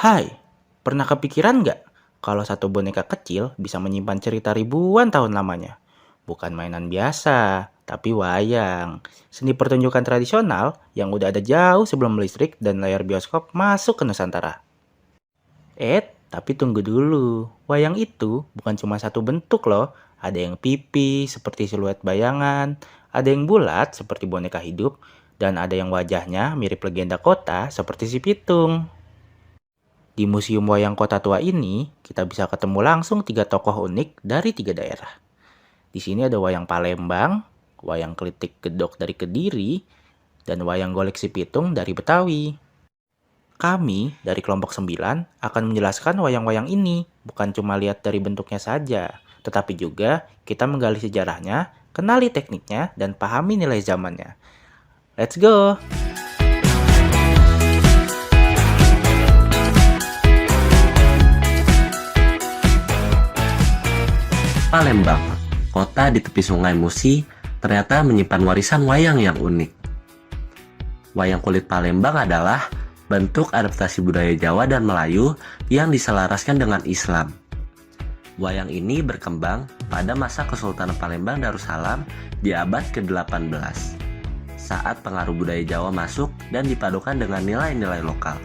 Hai, pernah kepikiran nggak kalau satu boneka kecil bisa menyimpan cerita ribuan tahun lamanya? Bukan mainan biasa, tapi wayang. Seni pertunjukan tradisional yang udah ada jauh sebelum listrik dan layar bioskop masuk ke Nusantara. Tapi tunggu dulu. Wayang itu bukan cuma satu bentuk loh. Ada yang pipih seperti siluet bayangan, ada yang bulat seperti boneka hidup, dan ada yang wajahnya mirip legenda kota seperti si Pitung. Di Museum Wayang Kota Tua ini, kita bisa ketemu langsung tiga tokoh unik dari tiga daerah. Di sini ada wayang Palembang, wayang Klitik Gedok dari Kediri, dan wayang Golek Si Pitung dari Betawi. Kami dari kelompok 9 akan menjelaskan wayang-wayang ini, bukan cuma lihat dari bentuknya saja, tetapi juga kita menggali sejarahnya, kenali tekniknya, dan pahami nilai zamannya. Let's go! Palembang, kota di tepi Sungai Musi, ternyata menyimpan warisan wayang yang unik. Wayang kulit Palembang adalah bentuk adaptasi budaya Jawa dan Melayu yang diselaraskan dengan Islam. Wayang ini berkembang pada masa Kesultanan Palembang Darussalam di abad ke-18, saat pengaruh budaya Jawa masuk dan dipadukan dengan nilai-nilai lokal.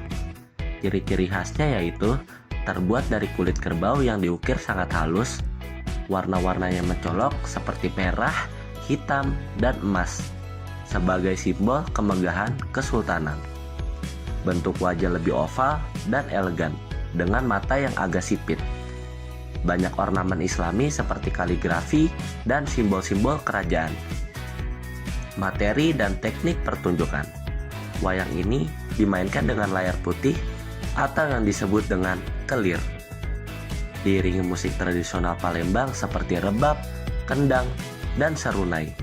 Ciri-ciri khasnya yaitu terbuat dari kulit kerbau yang diukir sangat halus, warna-warnanya mencolok seperti merah, hitam, dan emas sebagai simbol kemegahan kesultanan. Bentuk wajah lebih oval dan elegan dengan mata yang agak sipit. Banyak ornamen Islami seperti kaligrafi dan simbol-simbol kerajaan. Materi dan teknik pertunjukan. Wayang ini dimainkan dengan layar putih atau yang disebut dengan kelir. Diiringi musik tradisional Palembang seperti rebab, kendang, dan serunai.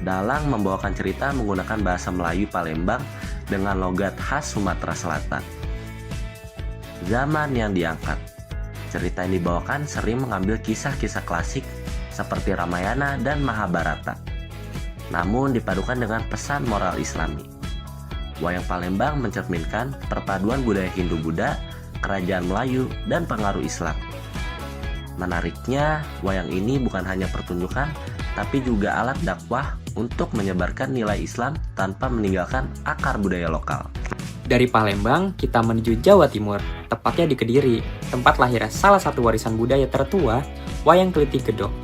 Dalang membawakan cerita menggunakan bahasa Melayu Palembang dengan logat khas Sumatera Selatan. Zaman yang diangkat. Cerita yang dibawakan sering mengambil kisah-kisah klasik seperti Ramayana dan Mahabharata, namun dipadukan dengan pesan moral Islami. Wayang Palembang mencerminkan perpaduan budaya Hindu-Buddha, kerajaan Melayu, dan pengaruh Islam. Menariknya, wayang ini bukan hanya pertunjukan, tapi juga alat dakwah untuk menyebarkan nilai Islam tanpa meninggalkan akar budaya lokal. Dari Palembang, kita menuju Jawa Timur, tepatnya di Kediri, tempat lahirnya salah satu warisan budaya tertua, wayang Klitik Gedok.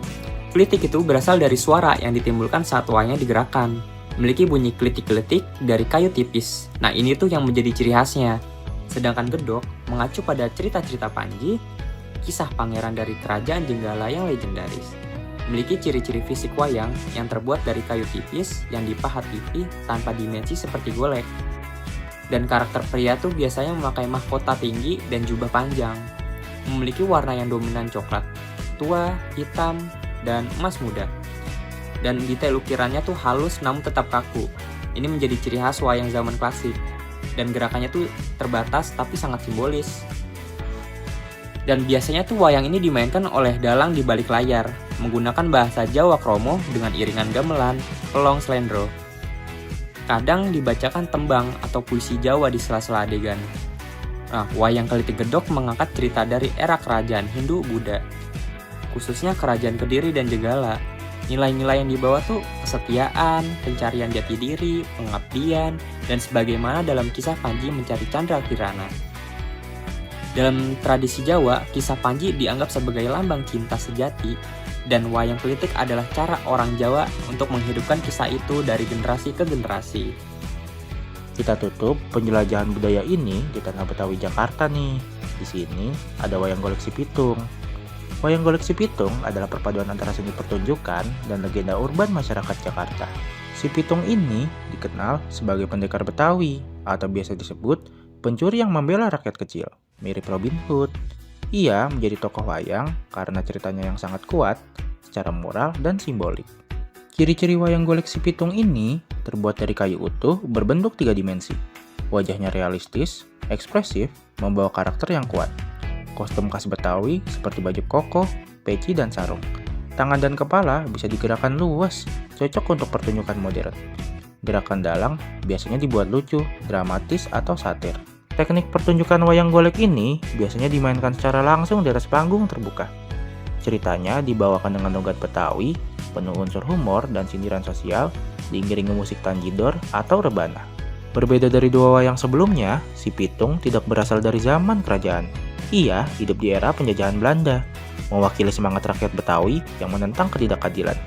Klitik itu berasal dari suara yang ditimbulkan saat wayangnya digerakkan, memiliki bunyi klitik-klitik dari kayu tipis. Nah, ini tuh yang menjadi ciri khasnya. Sedangkan Gedok mengacu pada cerita-cerita Panji, kisah pangeran dari kerajaan Jenggala yang legendaris. Memiliki ciri-ciri fisik wayang yang terbuat dari kayu tipis yang dipahat pipih tanpa dimensi seperti golek. Dan karakter pria tuh biasanya memakai mahkota tinggi dan jubah panjang. Memiliki warna yang dominan coklat, tua, hitam, dan emas muda. Dan detail ukirannya tuh halus namun tetap kaku. Ini menjadi ciri khas wayang zaman klasik. Dan gerakannya tuh terbatas tapi sangat simbolis. Dan biasanya tuh wayang ini dimainkan oleh dalang di balik layar, menggunakan bahasa Jawa Kromo dengan iringan gamelan, pelong slendro. Kadang dibacakan tembang atau puisi Jawa di sela-sela adegan. Nah, wayang Klitik Gedok mengangkat cerita dari era kerajaan Hindu-Buddha, khususnya kerajaan Kediri dan Jenggala. Nilai-nilai yang dibawa tuh kesetiaan, pencarian jati diri, pengabdian, dan sebagaimana dalam kisah Panji mencari Candra Kirana. Dalam tradisi Jawa, kisah Panji dianggap sebagai lambang cinta sejati, dan wayang klitik adalah cara orang Jawa untuk menghidupkan kisah itu dari generasi ke generasi. Kita tutup penjelajahan budaya ini di Tanah Betawi Jakarta nih. Di sini ada wayang Golek Si Pitung. Wayang Golek Si Pitung adalah perpaduan antara seni pertunjukan dan legenda urban masyarakat Jakarta. Si Pitung ini dikenal sebagai pendekar Betawi atau biasa disebut pencuri yang membela rakyat kecil, mirip Robin Hood. Ia menjadi tokoh wayang karena ceritanya yang sangat kuat secara moral dan simbolik. Ciri-ciri wayang Golek Si Pitung ini terbuat dari kayu utuh berbentuk 3 dimensi. Wajahnya realistis, ekspresif, membawa karakter yang kuat. Kostum khas Betawi seperti baju koko, peci, dan sarung. Tangan dan kepala bisa digerakkan luas, cocok untuk pertunjukan modern. Gerakan dalang biasanya dibuat lucu, dramatis, atau satir. Teknik pertunjukan wayang golek ini biasanya dimainkan secara langsung di atas panggung terbuka. Ceritanya dibawakan dengan logat Betawi, penuh unsur humor dan sindiran sosial, diiringi musik tanjidor atau rebana. Berbeda dari dua wayang sebelumnya, si Pitung tidak berasal dari zaman kerajaan. Ia hidup di era penjajahan Belanda, mewakili semangat rakyat Betawi yang menentang ketidakadilan.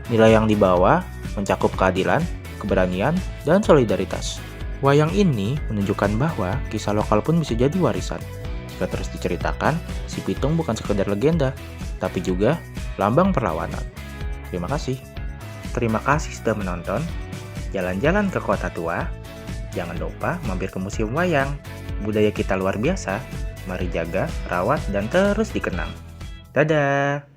Nilai yang dibawa mencakup keadilan, keberanian, dan solidaritas. Wayang ini menunjukkan bahwa kisah lokal pun bisa jadi warisan. Jika terus diceritakan, si Pitung bukan sekedar legenda, tapi juga lambang perlawanan. Terima kasih. Terima kasih sudah menonton. Jalan-jalan ke kota tua. Jangan lupa mampir ke Museum Wayang. Budaya kita luar biasa. Mari jaga, rawat, dan terus dikenang. Dadah!